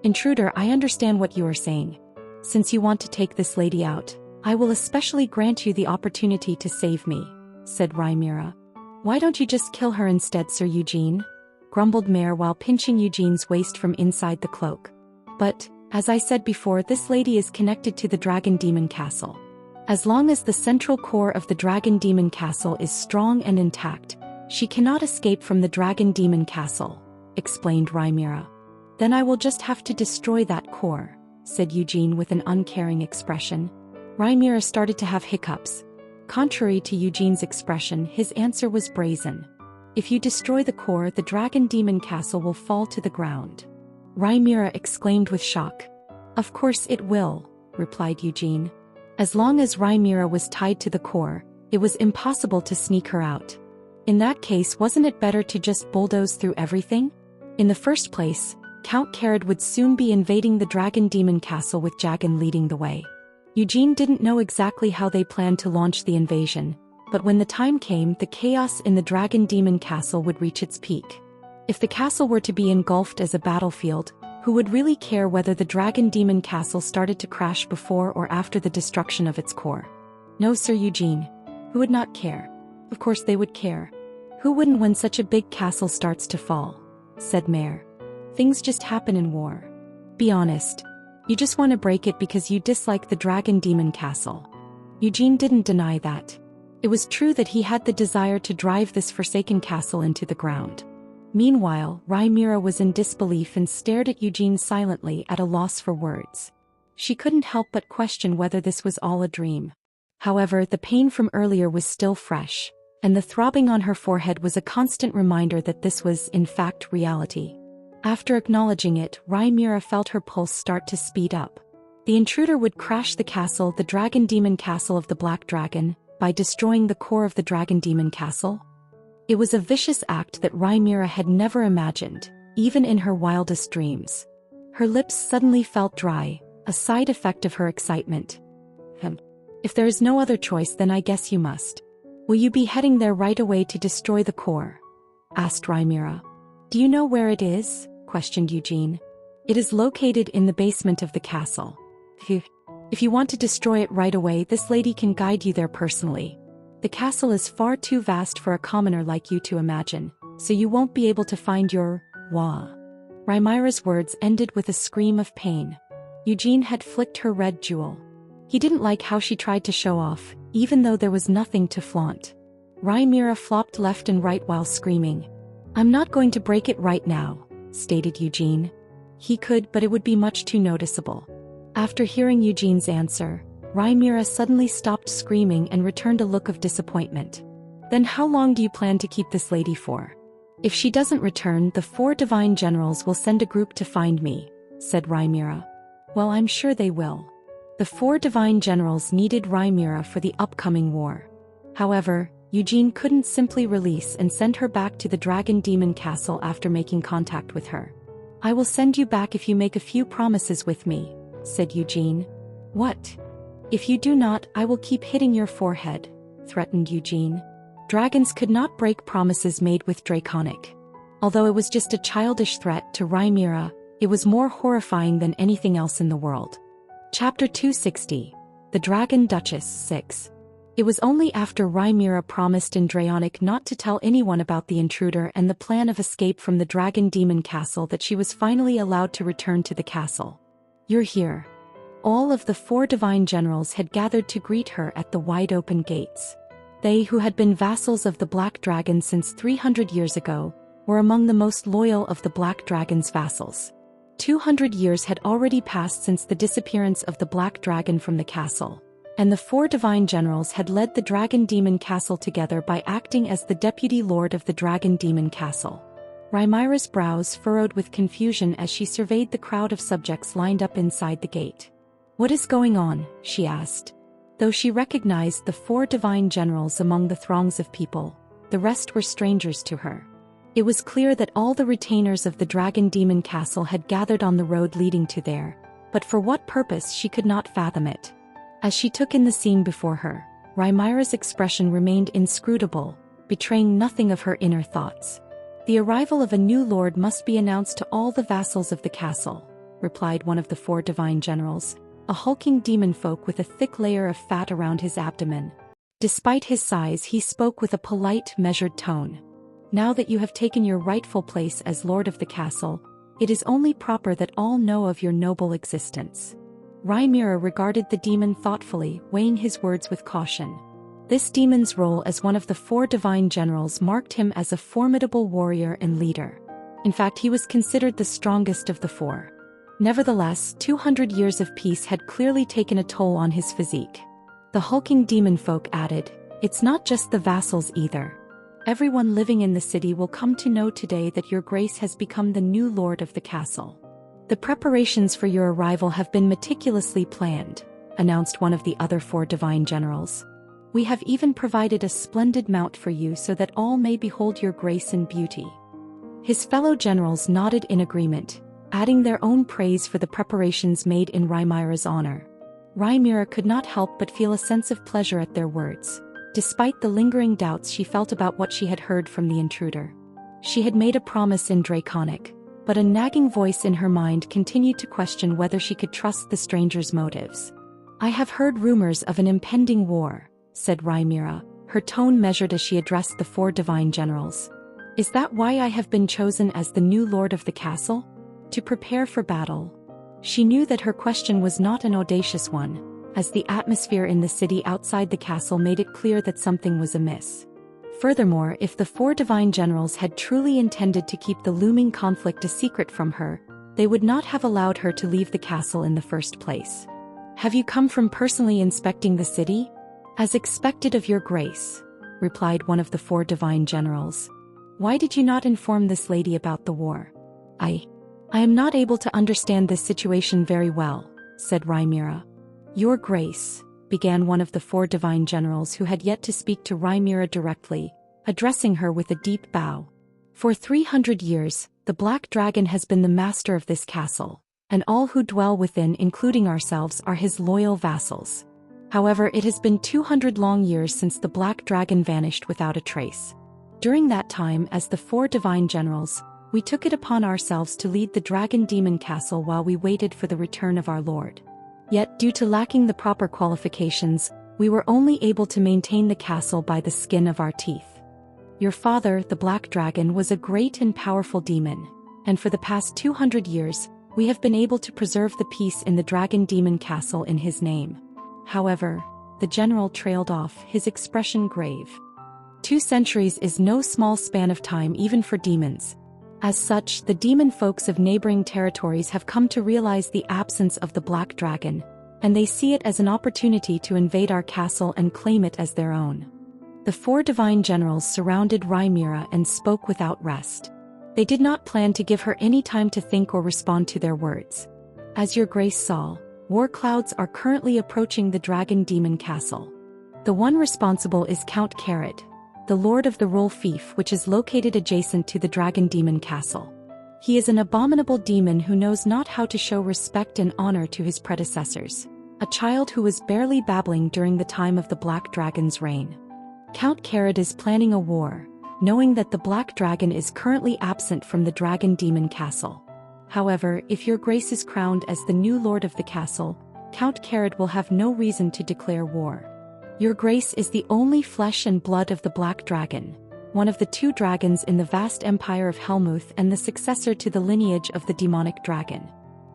Intruder, I understand what you are saying. Since you want to take this lady out, I will especially grant you the opportunity to save me, said Rhaenyra. Why don't you just kill her instead, Sir Eugene? Grumbled Mare while pinching Eugene's waist from inside the cloak. But, as I said before, this lady is connected to the Dragon Demon Castle. As long as the central core of the Dragon Demon Castle is strong and intact, she cannot escape from the Dragon Demon Castle, explained Rhaenyra. Then I will just have to destroy that core, said Eugene with an uncaring expression. Rhaenyra started to have hiccups. Contrary to Eugene's expression, his answer was brazen. If you destroy the core, the Dragon Demon Castle will fall to the ground. Rhaenyra exclaimed with shock. Of course it will, replied Eugene. As long as Rhaenyra was tied to the core, it was impossible to sneak her out. In that case, wasn't it better to just bulldoze through everything? In the first place, Count Carrad would soon be invading the Dragon Demon Castle with Jagan leading the way. Eugene didn't know exactly how they planned to launch the invasion, but when the time came, the chaos in the Dragon Demon Castle would reach its peak. If the castle were to be engulfed as a battlefield, who would really care whether the Dragon Demon Castle started to crash before or after the destruction of its core? No, Sir Eugene. Who would not care? Of course they would care. Who wouldn't when such a big castle starts to fall? Said Mare. Things just happen in war. Be honest. You just want to break it because you dislike the Dragon Demon Castle. Eugene didn't deny that. It was true that he had the desire to drive this forsaken castle into the ground. Meanwhile, Rhaenyra was in disbelief and stared at Eugene silently, at a loss for words. She couldn't help but question whether this was all a dream. However, the pain from earlier was still fresh, and the throbbing on her forehead was a constant reminder that this was, in fact, reality. After acknowledging it, Rhaenyra felt her pulse start to speed up. The intruder would crash the castle, the Dragon Demon Castle of the Black Dragon, by destroying the core of the Dragon Demon Castle. It was a vicious act that Rhaenyra had never imagined, even in her wildest dreams. Her lips suddenly felt dry, a side effect of her excitement. If there is no other choice, then I guess you must. Will you be heading there right away to destroy the core? Asked Rhaenyra. Do you know where it is? Questioned Eugene. It is located in the basement of the castle. If you want to destroy it right away, this lady can guide you there personally. The castle is far too vast for a commoner like you to imagine, so you won't be able to find your wa. Rhaenyra's words ended with a scream of pain. Eugene had flicked her red jewel. He didn't like how she tried to show off, even though there was nothing to flaunt. Rhaenyra flopped left and right while screaming. I'm not going to break it right now, stated Eugene. He could, but it would be much too noticeable. After hearing Eugene's answer, Rhaenyra suddenly stopped screaming and returned a look of disappointment. Then how long do you plan to keep this lady for? If she doesn't return, the 4 divine generals will send a group to find me, said Rhaenyra. Well, I'm sure they will. The 4 divine generals needed Rhaenyra for the upcoming war. However, Eugene couldn't simply release and send her back to the Dragon Demon Castle after making contact with her. I will send you back if you make a few promises with me, said Eugene. What? If you do not, I will keep hitting your forehead, threatened Eugene. Dragons could not break promises made with Draconic. Although it was just a childish threat to Rhaenyra, it was more horrifying than anything else in the world. Chapter 260. The Dragon Duchess 6. It was only after Rhaenyra promised in Draconic not to tell anyone about the intruder and the plan of escape from the Dragon Demon Castle that she was finally allowed to return to the castle. "You're here." All of the 4 divine generals had gathered to greet her at the wide-open gates. They, who had been vassals of the Black Dragon since 300 years ago, were among the most loyal of the Black Dragon's vassals. 200 years had already passed since the disappearance of the Black Dragon from the castle, and the 4 divine generals had led the Dragon Demon Castle together by acting as the deputy lord of the Dragon Demon Castle. Rhaenyra's brows furrowed with confusion as she surveyed the crowd of subjects lined up inside the gate. "What is going on?" she asked. Though she recognized the 4 divine generals among the throngs of people, the rest were strangers to her. It was clear that all the retainers of the Dragon Demon Castle had gathered on the road leading to there, but for what purpose she could not fathom it. As she took in the scene before her, Rhaenyra's expression remained inscrutable, betraying nothing of her inner thoughts. "The arrival of a new lord must be announced to all the vassals of the castle," replied one of the 4 divine generals, a hulking demon folk with a thick layer of fat around his abdomen. Despite his size, he spoke with a polite, measured tone. "Now that you have taken your rightful place as lord of the castle, it is only proper that all know of your noble existence." Rhaenyra regarded the demon thoughtfully, weighing his words with caution. This demon's role as one of the 4 divine generals marked him as a formidable warrior and leader. In fact, he was considered the strongest of the 4. Nevertheless, 200 years of peace had clearly taken a toll on his physique. The hulking demon folk added, "It's not just the vassals either. Everyone living in the city will come to know today that your grace has become the new lord of the castle. The preparations for your arrival have been meticulously planned," announced one of the other 4 divine generals. "We have even provided a splendid mount for you so that all may behold your grace and beauty." His fellow generals nodded in agreement, adding their own praise for the preparations made in Rhaenyra's honor. Rhaenyra could not help but feel a sense of pleasure at their words, despite the lingering doubts she felt about what she had heard from the intruder. She had made a promise in Draconic, but a nagging voice in her mind continued to question whether she could trust the stranger's motives. "I have heard rumors of an impending war," said Rhaenyra, her tone measured as she addressed the 4 divine generals. "Is that why I have been chosen as the new lord of the castle? To prepare for battle?" She knew that her question was not an audacious one, as the atmosphere in the city outside the castle made it clear that something was amiss. Furthermore, if the 4 divine generals had truly intended to keep the looming conflict a secret from her, they would not have allowed her to leave the castle in the first place. "Have you come from personally inspecting the city?" "As expected of your grace," replied one of the 4 divine generals. "Why did you not inform this lady about the war?" I am not able to understand this situation very well," said Rhaenyra. "Your Grace," began one of the 4 divine generals who had yet to speak to Rhaenyra directly, addressing her with a deep bow. "For 300 years, the Black Dragon has been the master of this castle, and all who dwell within, including ourselves, are his loyal vassals. However, it has been 200 long years since the Black Dragon vanished without a trace. During that time, as the 4 divine generals, we took it upon ourselves to lead the Dragon Demon Castle while we waited for the return of our lord. Yet, due to lacking the proper qualifications, we were only able to maintain the castle by the skin of our teeth. Your father, the Black Dragon, was a great and powerful demon, and for the past 200 years, we have been able to preserve the peace in the Dragon Demon Castle in his name. However," the general trailed off, his expression grave. 2 centuries is no small span of time even for demons. As such, the demon folks of neighboring territories have come to realize the absence of the Black Dragon, and they see it as an opportunity to invade our castle and claim it as their own. The 4 divine generals surrounded Rhaenyra and spoke without rest. They did not plan to give her any time to think or respond to their words. "As your grace saw, war clouds are currently approaching the Dragon Demon Castle. The one responsible is Count Carrot, the Lord of the Roll Fief, which is located adjacent to the Dragon Demon Castle. He is an abominable demon who knows not how to show respect and honor to his predecessors, a child who was barely babbling during the time of the Black Dragon's reign. Count Carrot is planning a war, knowing that the Black Dragon is currently absent from the Dragon Demon Castle. However, if your grace is crowned as the new lord of the castle, Count Carrot will have no reason to declare war. Your grace is the only flesh and blood of the Black Dragon, one of the 2 dragons in the vast empire of Helmuth and the successor to the lineage of the demonic dragon.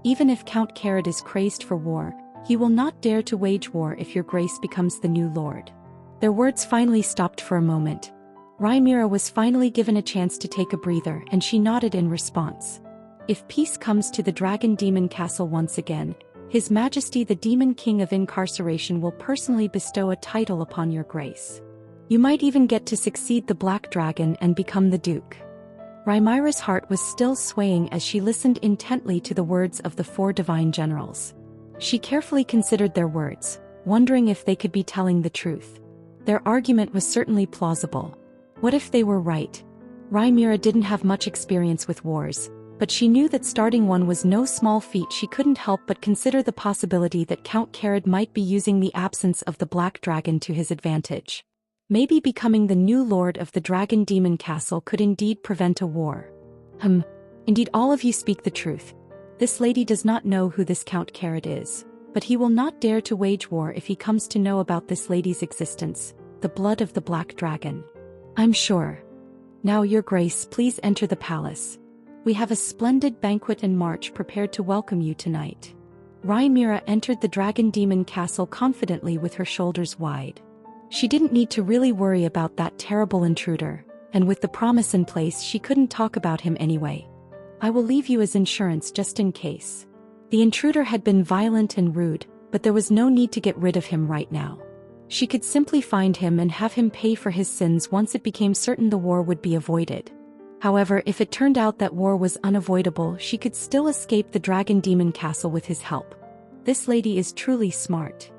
Even if Count Carrot is crazed for war, he will not dare to wage war if your grace becomes the new lord. Their words finally stopped for a moment. Rhaenyra was finally given a chance to take a breather, and she nodded in response. If peace comes to the Dragon Demon Castle once again, His Majesty the Demon King of Incarceration will personally bestow a title upon your grace. You might even get to succeed the Black Dragon and become the Duke. Rhaenyra's heart was still swaying as she listened intently to the words of the 4 divine generals. She carefully considered their words, wondering if they could be telling the truth. Their argument was certainly plausible. What if they were right? Rhaenyra didn't have much experience with wars, but she knew that starting one was no small feat. She couldn't help but consider the possibility that Count Carrot might be using the absence of the Black Dragon to his advantage. Maybe becoming the new lord of the Dragon Demon Castle could indeed prevent a war. Indeed all of you speak the truth. This lady does not know who this Count Carrot is, but he will not dare to wage war if he comes to know about this lady's existence, the blood of the Black Dragon. I'm sure. Now, Your Grace, please enter the palace. We have a splendid banquet and march prepared to welcome you tonight. Rhaenyra entered the Dragon Demon Castle confidently with her shoulders wide. She didn't need to really worry about that terrible intruder, and with the promise in place she couldn't talk about him anyway. I will leave you as insurance just in case. The intruder had been violent and rude, but there was no need to get rid of him right now. She could simply find him and have him pay for his sins once it became certain the war would be avoided. However, if it turned out that war was unavoidable, she could still escape the Dragon Demon Castle with his help. This lady is truly smart.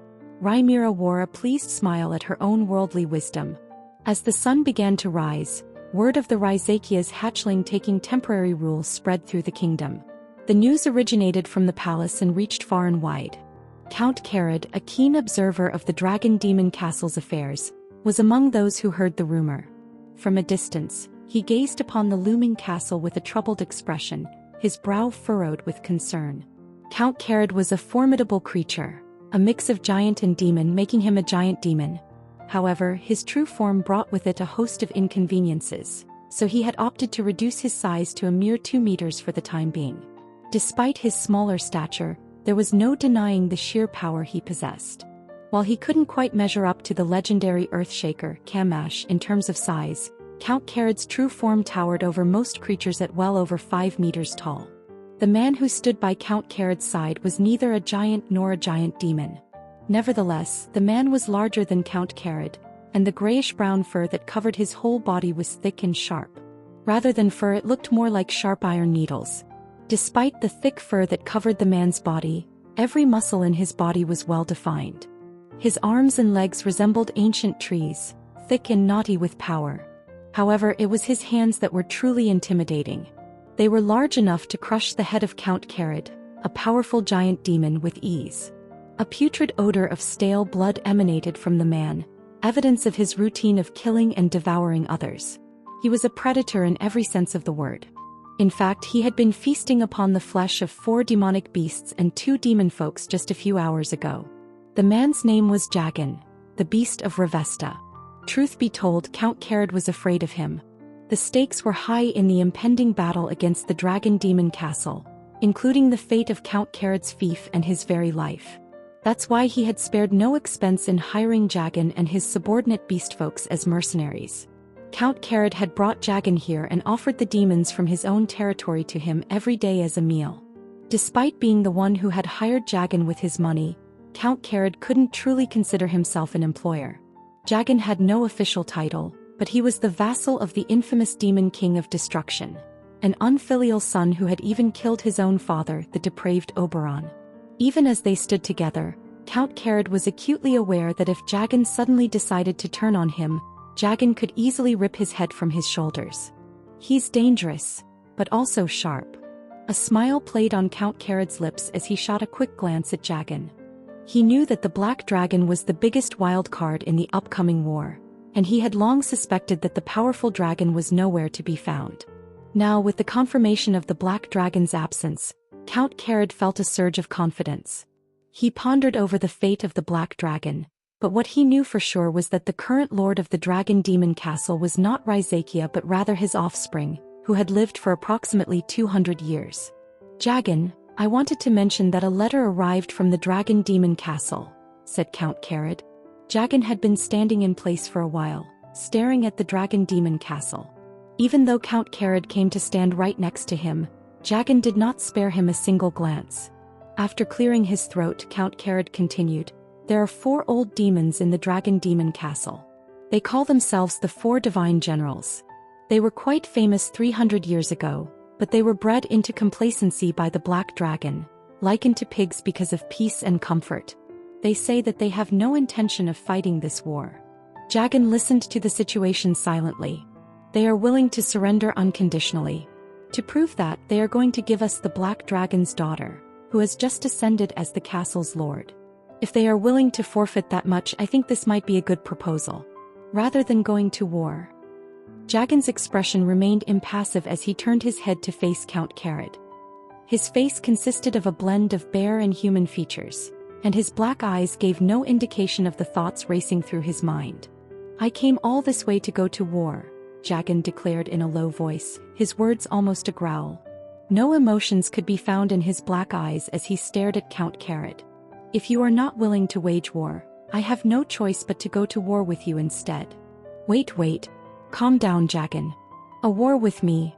Rhaenyra wore a pleased smile at her own worldly wisdom. As the sun began to rise, word of the Rhyzakia's hatchling taking temporary rule spread through the kingdom. The news originated from the palace and reached far and wide. Count Carrot, a keen observer of the Dragon Demon Castle's affairs, was among those who heard the rumor. From a distance, he gazed upon the looming castle with a troubled expression, his brow furrowed with concern. Count Carrot was a formidable creature, a mix of giant and demon, making him a giant demon. However, his true form brought with it a host of inconveniences, so he had opted to reduce his size to a mere 2 meters for the time being. Despite his smaller stature, there was no denying the sheer power he possessed. While he couldn't quite measure up to the legendary Earthshaker, Kamash, in terms of size, Count Carrot's true form towered over most creatures at well over 5 meters tall. The man who stood by Count Carrot's side was neither a giant nor a giant demon. Nevertheless, the man was larger than Count Carrot, and the grayish-brown fur that covered his whole body was thick and sharp. Rather than fur, it looked more like sharp iron needles. Despite the thick fur that covered the man's body, every muscle in his body was well-defined. His arms and legs resembled ancient trees, thick and knotty with power. However, it was his hands that were truly intimidating. They were large enough to crush the head of Count Carrot, a powerful giant demon, with ease. A putrid odor of stale blood emanated from the man, evidence of his routine of killing and devouring others. He was a predator in every sense of the word. In fact, he had been feasting upon the flesh of 4 demonic beasts and 2 demon folks just a few hours ago. The man's name was Jagan, the beast of Ravesta. Truth be told, Count Carrot was afraid of him. The stakes were high in the impending battle against the Dragon Demon Castle, including the fate of Count Carrot's fief and his very life. That's why he had spared no expense in hiring Jagan and his subordinate beastfolks as mercenaries. Count Carrot had brought Jagan here and offered the demons from his own territory to him every day as a meal. Despite being the one who had hired Jagan with his money, Count Carrot couldn't truly consider himself an employer. Jagan had no official title, but he was the vassal of the infamous Demon King of Destruction, an unfilial son who had even killed his own father, the depraved Oberon. Even as they stood together, Count Carrot was acutely aware that if Jagan suddenly decided to turn on him, Jagan could easily rip his head from his shoulders. He's dangerous, but also sharp. A smile played on Count Carrot's lips as he shot a quick glance at Jagan. He knew that the Black Dragon was the biggest wild card in the upcoming war. and he had long suspected that the powerful dragon was nowhere to be found. Now, with the confirmation of the black dragon's absence, Count Carrot felt a surge of confidence. He pondered over the fate of the black dragon, but what he knew for sure was that the current lord of the Dragon Demon Castle was not Raizakia but rather his offspring, who had lived for approximately 200 years. "Jagan, I wanted to mention that a letter arrived from the Dragon Demon Castle," said Count Carrot. Jagan had been standing in place for a while, staring at the Dragon Demon Castle. Even though Count Carrot came to stand right next to him, Jagan did not spare him a single glance. After clearing his throat, Count Carrot continued, "There are 4 old demons in the Dragon Demon Castle. They call themselves the 4 Divine Generals. They were quite famous 300 years ago, but they were bred into complacency by the Black Dragon, likened to pigs because of peace and comfort. They say that they have no intention of fighting this war." Jagan listened to the situation silently. "They are willing to surrender unconditionally. To prove that, they are going to give us the Black Dragon's daughter, who has just ascended as the castle's lord. If they are willing to forfeit that much, I think this might be a good proposal. Rather than going to war." Jagan's expression remained impassive as he turned his head to face Count Carrot. His face consisted of a blend of bear and human features, and his black eyes gave no indication of the thoughts racing through his mind. "I came all this way to go to war," Jagan declared in a low voice, his words almost a growl. No emotions could be found in his black eyes as he stared at Count Carrot. "If you are not willing to wage war, I have no choice but to go to war with you instead." Wait. Calm down, Jagan. "A war with me?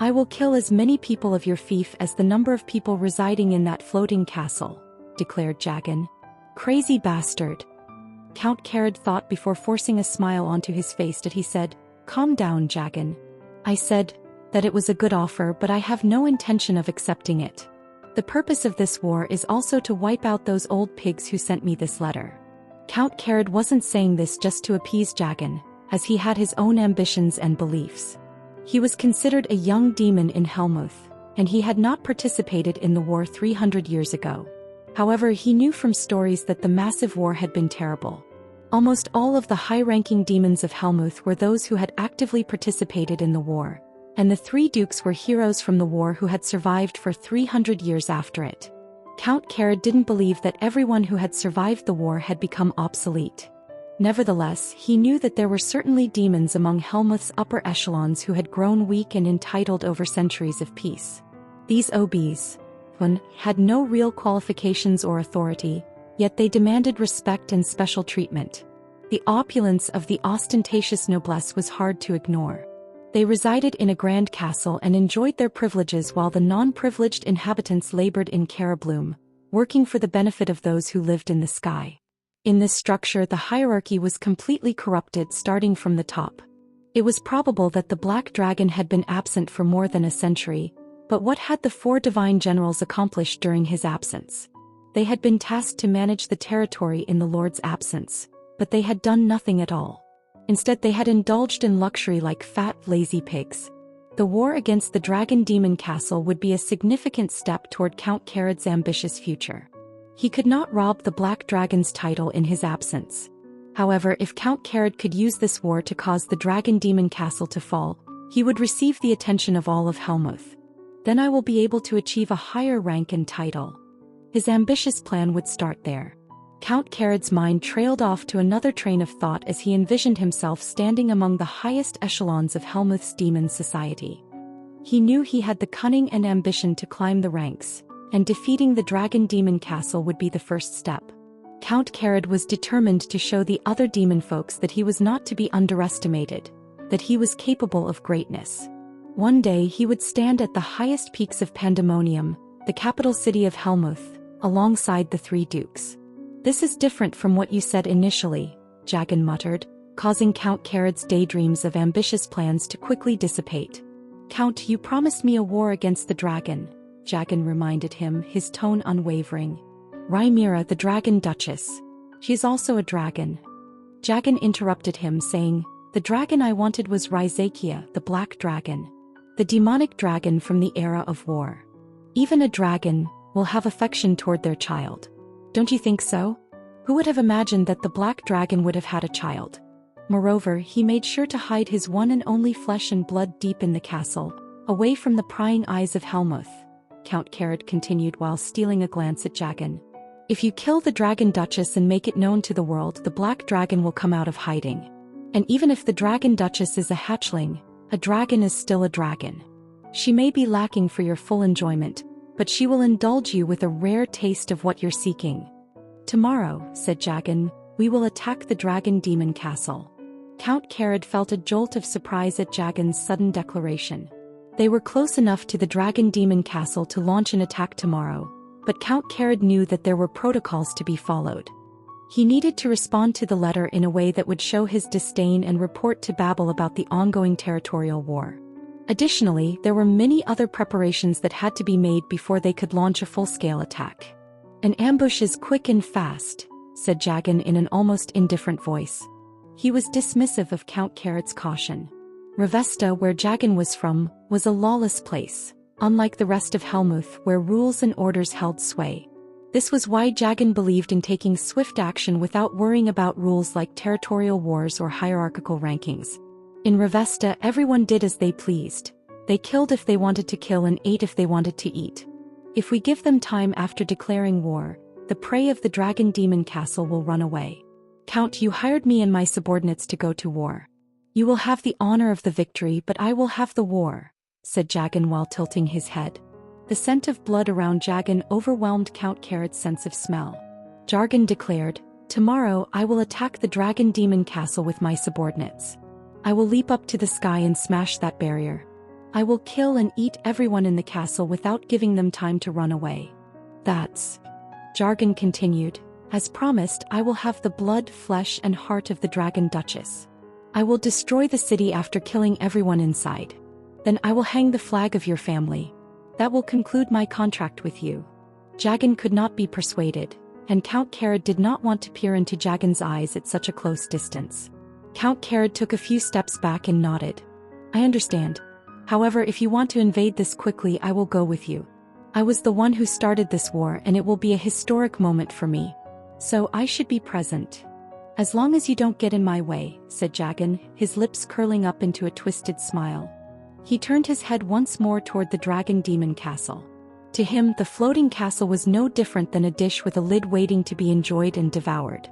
I will kill as many people of your fief as the number of people residing in that floating castle," declared Jagan. "Crazy bastard." Count Carrot thought before forcing a smile onto his face that he said, "Calm down, Jagan. I said that it was a good offer, but I have no intention of accepting it. The purpose of this war is also to wipe out those old pigs who sent me this letter." Count Carrot wasn't saying this just to appease Jagan, as he had his own ambitions and beliefs. He was considered a young demon in Helmuth, and he had not participated in the war 300 years ago. However, he knew from stories that the massive war had been terrible. Almost all of the high-ranking demons of Helmuth were those who had actively participated in the war, and the 3 dukes were heroes from the war who had survived for 300 years after it. Count Carrot didn't believe that everyone who had survived the war had become obsolete. Nevertheless, he knew that there were certainly demons among Helmuth's upper echelons who had grown weak and entitled over centuries of peace. These OBs, had no real qualifications or authority, yet they demanded respect and special treatment. The opulence of the ostentatious noblesse was hard to ignore. They resided in a grand castle and enjoyed their privileges while the non-privileged inhabitants labored in Carabloom, working for the benefit of those who lived in the sky. In this structure, the hierarchy was completely corrupted starting from the top. It was probable that the Black Dragon had been absent for more than a century, but what had the 4 divine generals accomplished during his absence? They had been tasked to manage the territory in the Lord's absence, but they had done nothing at all. Instead, they had indulged in luxury like fat, lazy pigs. The war against the Dragon Demon Castle would be a significant step toward Count Carrot's ambitious future. He could not rob the Black Dragon's title in his absence. However, if Count Carrot could use this war to cause the Dragon Demon Castle to fall, he would receive the attention of all of Helmuth. Then I will be able to achieve a higher rank and title. His ambitious plan would start there. Count Carrot's mind trailed off to another train of thought as he envisioned himself standing among the highest echelons of Helmuth's demon society. He knew he had the cunning and ambition to climb the ranks, and defeating the Dragon Demon Castle would be the first step. Count Carrot was determined to show the other demon folks that he was not to be underestimated, that he was capable of greatness. One day he would stand at the highest peaks of Pandemonium, the capital city of Helmuth, alongside the 3 dukes. "This is different from what you said initially," Jagan muttered, causing Count Carrot's daydreams of ambitious plans to quickly dissipate. "Count, you promised me a war against the dragon," Jagan reminded him, his tone unwavering. "Rhaimira, the Dragon Duchess. She is also a dragon." Jagan interrupted him, saying, "The dragon I wanted was Raizakia, the Black Dragon. The demonic dragon from the era of war. Even a dragon will have affection toward their child. Don't you think so? Who would have imagined that the Black Dragon would have had a child?" Moreover, he made sure to hide his one and only flesh and blood deep in the castle, away from the prying eyes of Helmuth. Count Carrot continued while stealing a glance at Jagan. If you kill the Dragon Duchess and make it known to the world, the Black Dragon will come out of hiding. And even if the Dragon Duchess is a hatchling, a dragon is still a dragon. She may be lacking for your full enjoyment, but she will indulge you with a rare taste of what you're seeking. Tomorrow, said Jagan, we will attack the Dragon Demon Castle. Count Carrot felt a jolt of surprise at Jagan's sudden declaration. They were close enough to the Dragon Demon Castle to launch an attack tomorrow, but Count Carrot knew that there were protocols to be followed. He needed to respond to the letter in a way that would show his disdain and report to Babel about the ongoing territorial war. Additionally, there were many other preparations that had to be made before they could launch a full-scale attack. An ambush is quick and fast, said Jagan in an almost indifferent voice. He was dismissive of Count Carrot's caution. Revesta, where Jagan was from, was a lawless place, unlike the rest of Helmuth where rules and orders held sway. This was why Jagan believed in taking swift action without worrying about rules like territorial wars or hierarchical rankings. In Revesta, everyone did as they pleased. They killed if they wanted to kill and ate if they wanted to eat. If we give them time after declaring war, the prey of the Dragon Demon Castle will run away. Count, you hired me and my subordinates to go to war. You will have the honor of the victory, but I will have the war, said Jagan while tilting his head. The scent of blood around Jagan overwhelmed Count Carrot's sense of smell. Jagan declared, tomorrow I will attack the Dragon Demon Castle with my subordinates. I will leap up to the sky and smash that barrier. I will kill and eat everyone in the castle without giving them time to run away. That's... Jagan continued, as promised, I will have the blood, flesh and heart of the Dragon Duchess. I will destroy the city after killing everyone inside. Then I will hang the flag of your family. That will conclude my contract with you. Jagan could not be persuaded, and Count Carrot did not want to peer into Jagan's eyes at such a close distance. Count Carrot took a few steps back and nodded. I understand. However, if you want to invade this quickly, I will go with you. I was the one who started this war and it will be a historic moment for me. So I should be present. As long as you don't get in my way, said Jagan, his lips curling up into a twisted smile. He turned his head once more toward the Dragon Demon Castle. To him, the floating castle was no different than a dish with a lid waiting to be enjoyed and devoured.